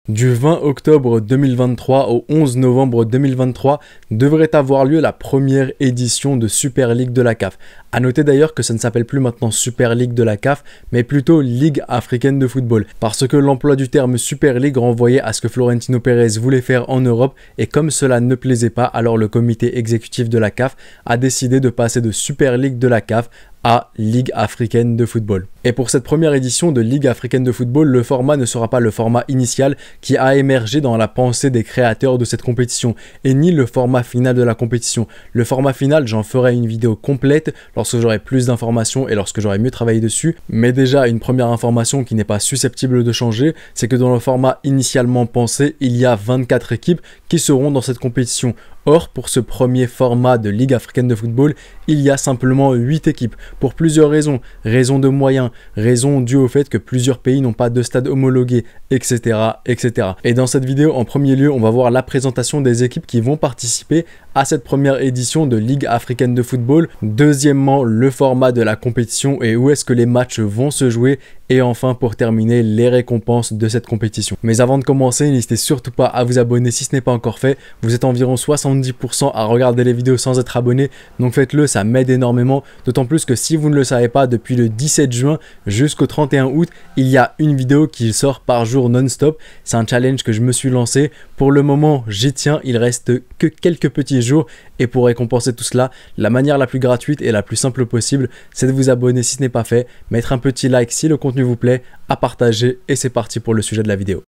Du 20 octobre 2023 au 11 novembre 2023 devrait avoir lieu la première édition de Super League de la CAF. A noter d'ailleurs que ça ne s'appelle plus maintenant Super League de la CAF, mais plutôt Ligue africaine de football. Parce que l'emploi du terme Super League renvoyait à ce que Florentino Pérez voulait faire en Europe, et comme cela ne plaisait pas, alors le comité exécutif de la CAF a décidé de passer de Super League de la CAF à Ligue africaine de football. Et pour cette première édition de Ligue africaine de football, le format ne sera pas le format initial qui a émergé dans la pensée des créateurs de cette compétition, et ni le format final de la compétition. Le format final, j'en ferai une vidéo complète lorsque j'aurai plus d'informations et lorsque j'aurai mieux travaillé dessus. Mais déjà, une première information qui n'est pas susceptible de changer, c'est que dans le format initialement pensé, il y a 24 équipes qui seront dans cette compétition. Or, pour ce premier format de Ligue africaine de football, il y a simplement 8 équipes, pour plusieurs raisons. Raison de moyens, raison due au fait que plusieurs pays n'ont pas de stade homologué, etc., etc. Et dans cette vidéo, en premier lieu, on va voir la présentation des équipes qui vont participer à cette première édition de Ligue africaine de football. Deuxièmement, le format de la compétition et où est-ce que les matchs vont se jouer. Et enfin, pour terminer, les récompenses de cette compétition. Mais avant de commencer, n'hésitez surtout pas à vous abonner si ce n'est pas encore fait. Vous êtes environ 70% à regarder les vidéos sans être abonné, donc faites-le, ça m'aide énormément. D'autant plus que si vous ne le savez pas, depuis le 17 juin jusqu'au 31 août, il y a une vidéo qui sort par jour non-stop. C'est un challenge que je me suis lancé. Pour le moment, j'y tiens, il reste que quelques petits jours. Et pour récompenser tout cela, la manière la plus gratuite et la plus simple possible, c'est de vous abonner si ce n'est pas fait, mettre un petit like si le contenu vous plaît, à partager, et c'est parti pour le sujet de la vidéo.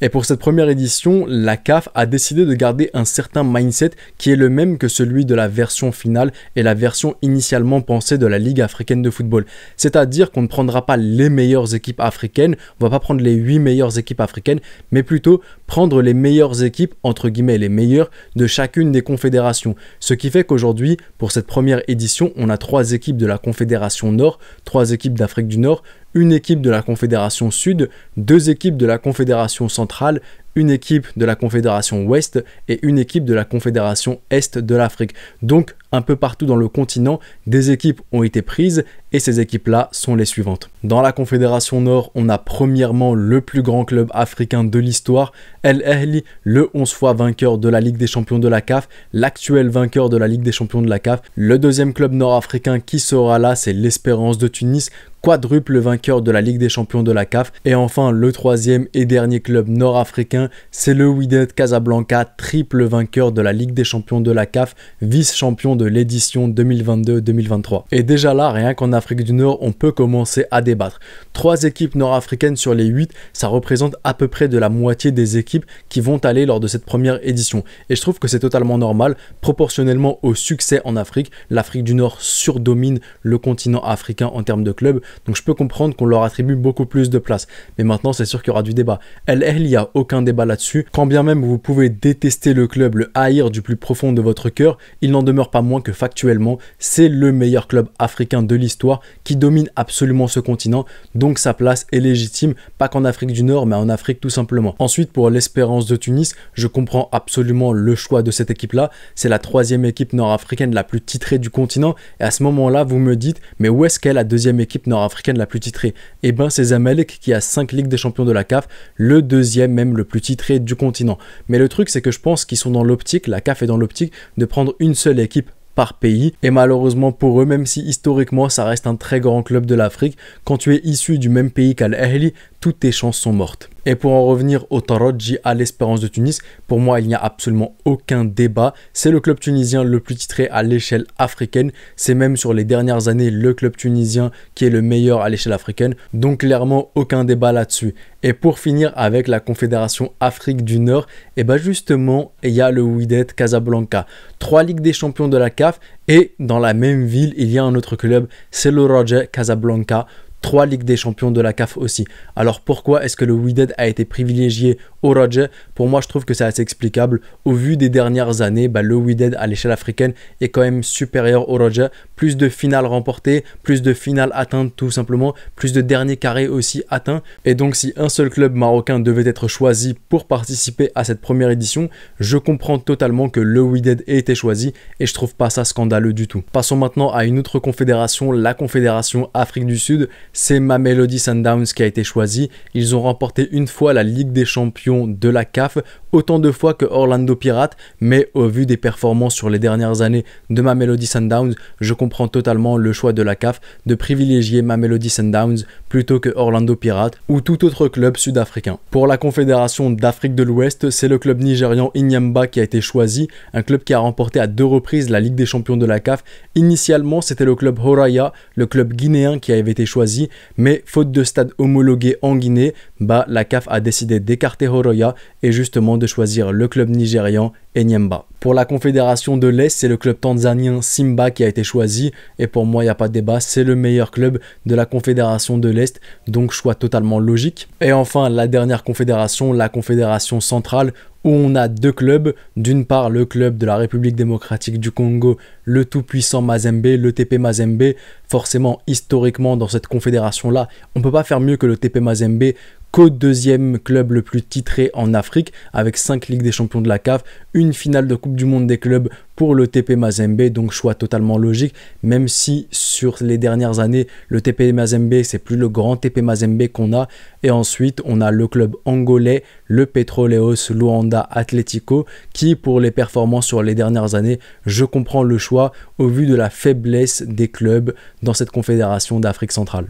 Et pour cette première édition, la CAF a décidé de garder un certain mindset qui est le même que celui de la version finale et la version initialement pensée de la Ligue africaine de football. C'est-à-dire qu'on ne prendra pas les meilleures équipes africaines, on va pas prendre les 8 meilleures équipes africaines, mais plutôt prendre les meilleures équipes, entre guillemets les meilleures, de chacune des confédérations. Ce qui fait qu'aujourd'hui, pour cette première édition, on a 3 équipes de la Confédération Nord, 3 équipes d'Afrique du Nord, une équipe de la Confédération Sud, 2 équipes de la Confédération Centrale, une équipe de la Confédération Ouest et une équipe de la Confédération Est de l'Afrique. Donc, un peu partout dans le continent, des équipes ont été prises et ces équipes-là sont les suivantes. Dans la Confédération Nord, on a premièrement le plus grand club africain de l'histoire, El Ahly, le 11 fois vainqueur de la Ligue des Champions de la CAF, l'actuel vainqueur de la Ligue des Champions de la CAF. Le deuxième club nord-africain qui sera là, c'est l'Espérance de Tunis, quadruple vainqueur de la Ligue des Champions de la CAF. Et enfin, le troisième et dernier club nord-africain, c'est le Wydad Casablanca, triple vainqueur de la Ligue des Champions de la CAF, vice-champion de l'édition 2022-2023. Et déjà là, rien qu'en Afrique du Nord, on peut commencer à débattre. 3 équipes nord-africaines sur les 8, ça représente à peu près de la moitié des équipes qui vont aller lors de cette première édition. Et je trouve que c'est totalement normal, proportionnellement au succès en Afrique. L'Afrique du Nord surdomine le continent africain en termes de clubs, donc je peux comprendre qu'on leur attribue beaucoup plus de place. Mais maintenant, c'est sûr qu'il y aura du débat. El Ahly, il n'y a aucun débat là-dessus. Quand bien même vous pouvez détester le club, le haïr du plus profond de votre cœur, il n'en demeure pas moins que factuellement, c'est le meilleur club africain de l'histoire qui domine absolument ce continent, donc sa place est légitime, pas qu'en Afrique du Nord, mais en Afrique tout simplement. Ensuite, pour l'Espérance de Tunis, je comprends absolument le choix de cette équipe-là. C'est la 3e équipe nord-africaine la plus titrée du continent, et à ce moment-là, vous me dites, mais où est-ce qu'est la 2e équipe nord-africaine la plus titrée? Eh ben, c'est Zamalek qui a 5 Ligues des Champions de la CAF, le 2e même le plus titré du continent. Mais le truc, c'est que je pense qu'ils sont dans l'optique, la CAF est dans l'optique de prendre une seule équipe par pays, et malheureusement pour eux, même si historiquement ça reste un très grand club de l'Afrique, quand tu es issu du même pays qu'Al Ahly, toutes tes chances sont mortes. Et pour en revenir au Taraji, à l'Espérance de Tunis, pour moi il n'y a absolument aucun débat, c'est le club tunisien le plus titré à l'échelle africaine, c'est même sur les dernières années le club tunisien qui est le meilleur à l'échelle africaine, donc clairement aucun débat là-dessus. Et pour finir avec la Confédération Afrique du Nord, et ben justement il y a le Wydad Casablanca, 3 Ligues des Champions de la CAF, et dans la même ville il y a un autre club, c'est le Raja Casablanca, 3 Ligues des Champions de la CAF aussi. Alors pourquoi est-ce que le Wydad a été privilégié au Raja? Pour moi, je trouve que c'est assez explicable. Au vu des dernières années, le Wydad à l'échelle africaine est quand même supérieur au Raja. plus de finales remportées, plus de finales atteintes tout simplement, plus de derniers carrés aussi atteints. Et donc si un seul club marocain devait être choisi pour participer à cette première édition, je comprends totalement que le Wydad ait été choisi et je trouve pas ça scandaleux du tout. Passons maintenant à une autre confédération, la confédération Afrique du Sud. C'est Mamelodi Sundowns qui a été choisi. Ils ont remporté une fois la Ligue des Champions de la CAF, autant de fois que Orlando Pirates, mais au vu des performances sur les dernières années de Mamelodi Sundowns, je comprends totalement le choix de la CAF de privilégier Mamelodi Sundowns plutôt que Orlando Pirates ou tout autre club sud-africain. Pour la confédération d'Afrique de l'Ouest, c'est le club nigérian Enyimba qui a été choisi, un club qui a remporté à 2 reprises la Ligue des Champions de la CAF. Initialement, c'était le club Horaya, le club guinéen qui avait été choisi, mais faute de stade homologué en Guinée, la CAF a décidé d'écarter Horaya et justement de choisir le club nigérian Enyimba. Pour la confédération de l'Est, c'est le club tanzanien Simba qui a été choisi et pour moi il n'y a pas de débat, c'est le meilleur club de la confédération de l'Est, donc choix totalement logique. Et enfin la dernière confédération, la confédération centrale, où on a 2 clubs, d'une part le club de la République démocratique du Congo, le tout-puissant Mazembe, le TP Mazembe. Forcément, historiquement dans cette confédération là, on ne peut pas faire mieux que le TP Mazembe, qu'au 2e club le plus titré en Afrique, avec 5 Ligues des Champions de la CAF, une finale de Coupe du Monde des clubs pour le TP Mazembe, donc choix totalement logique, même si sur les dernières années, le TP Mazembe, c'est plus le grand TP Mazembe qu'on a. Et ensuite, on a le club angolais, le Petroleos Luanda Atlético, qui pour les performances sur les dernières années, je comprends le choix au vu de la faiblesse des clubs dans cette confédération d'Afrique centrale.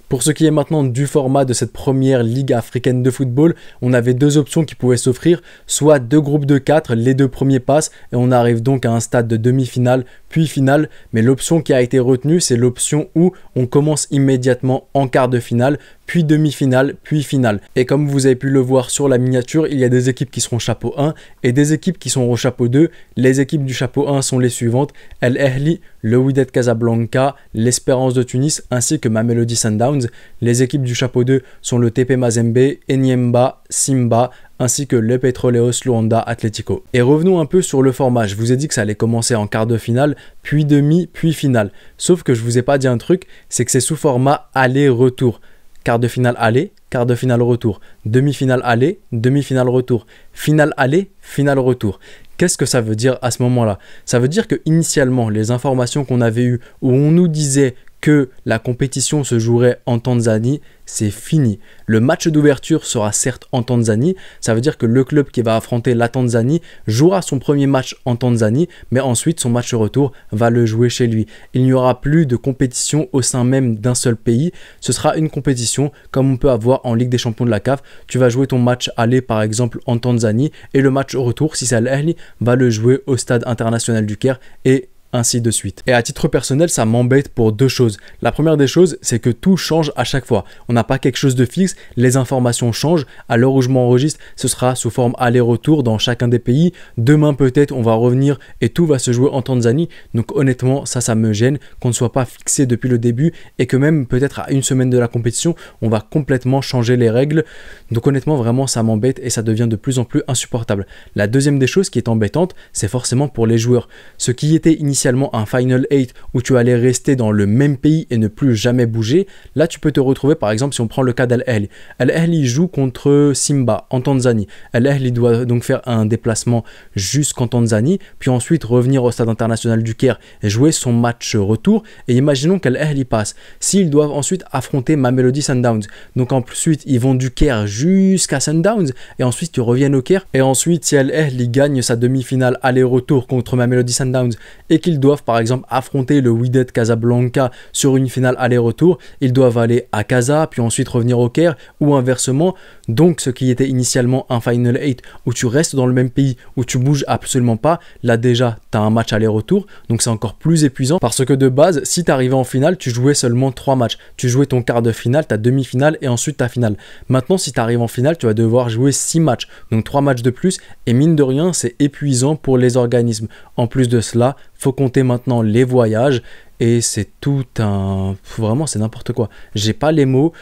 Pour ce qui est maintenant du format de cette première Ligue africaine de football, on avait 2 options qui pouvaient s'offrir, soit 2 groupes de 4, les 2 premiers passent et on arrive donc à un stade de demi-finale puis finale, mais l'option qui a été retenue, c'est l'option où on commence immédiatement en quart de finale, puis demi-finale, puis finale. Et comme vous avez pu le voir sur la miniature, il y a des équipes qui seront chapeau 1 et des équipes qui sont au chapeau 2. Les équipes du chapeau 1 sont les suivantes: El Ahly, le Wydad Casablanca, l'Espérance de Tunis ainsi que Mamelodi Sundowns. Les équipes du chapeau 2 sont le TP Mazembe, Enyimba, Simba ainsi que le Petroleos Luanda Atlético. Et revenons un peu sur le format. Je vous ai dit que ça allait commencer en quart de finale, puis demi, puis finale. Sauf que je vous ai pas dit un truc, c'est que c'est sous format aller-retour. Quart de finale aller, quart de finale retour. Demi-finale aller, demi-finale retour. Finale aller, finale retour. Qu'est-ce que ça veut dire à ce moment-là? Ça veut dire que initialement, les informations qu'on avait eues où on nous disait que la compétition se jouerait en Tanzanie, c'est fini. Le match d'ouverture sera certes en Tanzanie, ça veut dire que le club qui va affronter la Tanzanie jouera son premier match en Tanzanie, mais ensuite son match retour va le jouer chez lui. Il n'y aura plus de compétition au sein même d'un seul pays, ce sera une compétition comme on peut avoir en Ligue des Champions de la CAF. Tu vas jouer ton match aller par exemple en Tanzanie et le match retour, si c'est Al Ahly, va le jouer au stade international du Caire et ainsi de suite. Et à titre personnel, ça m'embête pour 2 choses. La première des choses, c'est que tout change à chaque fois. On n'a pas quelque chose de fixe, les informations changent. À l'heure où je m'enregistre, ce sera sous forme aller-retour dans chacun des pays. Demain peut-être, on va revenir et tout va se jouer en Tanzanie. Donc honnêtement, ça me gêne qu'on ne soit pas fixé depuis le début et que même peut-être à une semaine de la compétition, on va complètement changer les règles. Donc honnêtement, vraiment, ça m'embête et ça devient de plus en plus insupportable. La deuxième des choses qui est embêtante, c'est forcément pour les joueurs. Ce qui était initialement un Final 8 où tu allais rester dans le même pays et ne plus jamais bouger, là tu peux te retrouver par exemple si on prend le cas d'Al Ahly. Al Ahly joue contre Simba en Tanzanie. Al Ahly doit donc faire un déplacement jusqu'en Tanzanie, puis ensuite revenir au stade international du Caire et jouer son match retour. Et imaginons qu'Al Ahly passe. S'ils doivent ensuite affronter Mamelodi Sundowns, donc ensuite ils vont du Caire jusqu'à Sundowns et ensuite ils reviennent au Caire. Et ensuite si Al Ahly gagne sa demi-finale aller-retour contre Mamelodi Sundowns et qu'ils doivent par exemple affronter le Wydad Casablanca sur une finale aller-retour, ils doivent aller à Casa puis ensuite revenir au Caire ou inversement. Donc ce qui était initialement un Final 8 où tu restes dans le même pays, où tu bouges absolument pas, là déjà tu as un match aller-retour, donc c'est encore plus épuisant parce que de base si tu arrivais en finale tu jouais seulement 3 matchs, tu jouais ton quart de finale, ta demi-finale et ensuite ta finale. Maintenant si tu arrives en finale tu vas devoir jouer 6 matchs, donc 3 matchs de plus et mine de rien c'est épuisant pour les organismes. En plus de cela, faut compter maintenant les voyages et c'est tout un... Vraiment, c'est n'importe quoi. J'ai pas les mots.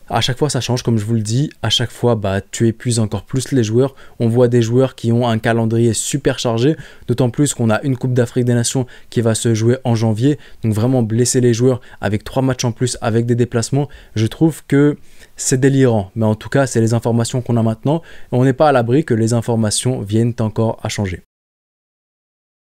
À chaque fois, ça change, comme je vous le dis. À chaque fois, tu épuises encore plus les joueurs. On voit des joueurs qui ont un calendrier super chargé, d'autant plus qu'on a une Coupe d'Afrique des Nations qui va se jouer en janvier. Donc vraiment, blesser les joueurs avec 3 matchs en plus, avec des déplacements, je trouve que c'est délirant. Mais en tout cas, c'est les informations qu'on a maintenant. Et on n'est pas à l'abri que les informations viennent encore à changer.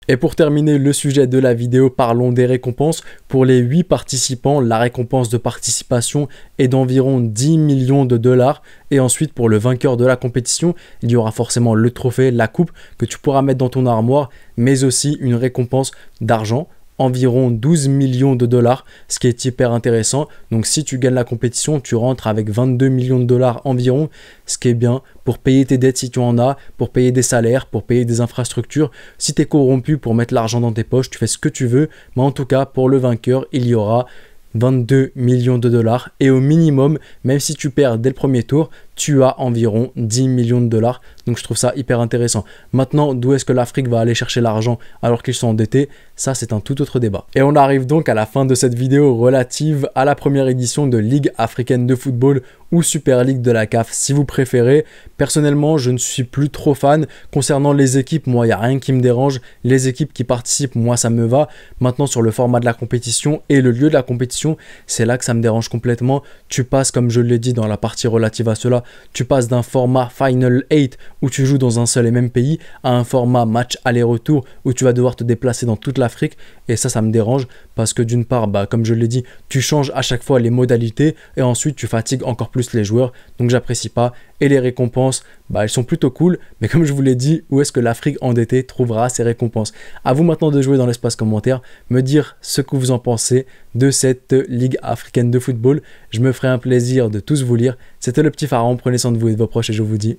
Et pour terminer le sujet de la vidéo, parlons des récompenses. Pour les 8 participants, la récompense de participation est d'environ 10 millions de dollars. Et ensuite, pour le vainqueur de la compétition, il y aura forcément le trophée, la coupe que tu pourras mettre dans ton armoire, mais aussi une récompense d'argent, environ 12 millions de dollars, ce qui est hyper intéressant. Donc si tu gagnes la compétition, tu rentres avec 22 millions de dollars environ, ce qui est bien pour payer tes dettes si tu en as, pour payer des salaires, pour payer des infrastructures. Si tu es corrompu, pour mettre l'argent dans tes poches, tu fais ce que tu veux. Mais en tout cas, pour le vainqueur, il y aura 22 millions de dollars et au minimum, même si tu perds dès le premier tour, tu as environ 10 millions de dollars. Donc je trouve ça hyper intéressant. Maintenant, d'où est-ce que l'Afrique va aller chercher l'argent alors qu'ils sont endettés? Ça, c'est un tout autre débat. Et on arrive donc à la fin de cette vidéo relative à la première édition de Ligue africaine de football ou Super League de la CAF si vous préférez. Personnellement, je ne suis plus trop fan. Concernant les équipes, moi, il n'y a rien qui me dérange. Les équipes qui participent, moi, ça me va. Maintenant, sur le format de la compétition et le lieu de la compétition, c'est là que ça me dérange complètement. Tu passes, comme je l'ai dit dans la partie relative à cela, tu passes d'un format Final 8 où tu joues dans un seul et même pays à un format match aller-retour où tu vas devoir te déplacer dans toute l'Afrique. Et ça me dérange parce que d'une part, comme je l'ai dit, tu changes à chaque fois les modalités et ensuite tu fatigues encore plus les joueurs. Donc j'apprécie pas. Et les récompenses, elles sont plutôt cool. Mais comme je vous l'ai dit, où est-ce que l'Afrique endettée trouvera ses récompenses? À vous maintenant de jouer dans l'espace commentaire, me dire ce que vous en pensez de cette Ligue africaine de football. Je me ferai un plaisir de tous vous lire. C'était le petit Pharaon, prenez soin de vous et de vos proches et je vous dis...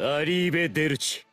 Arrivederci.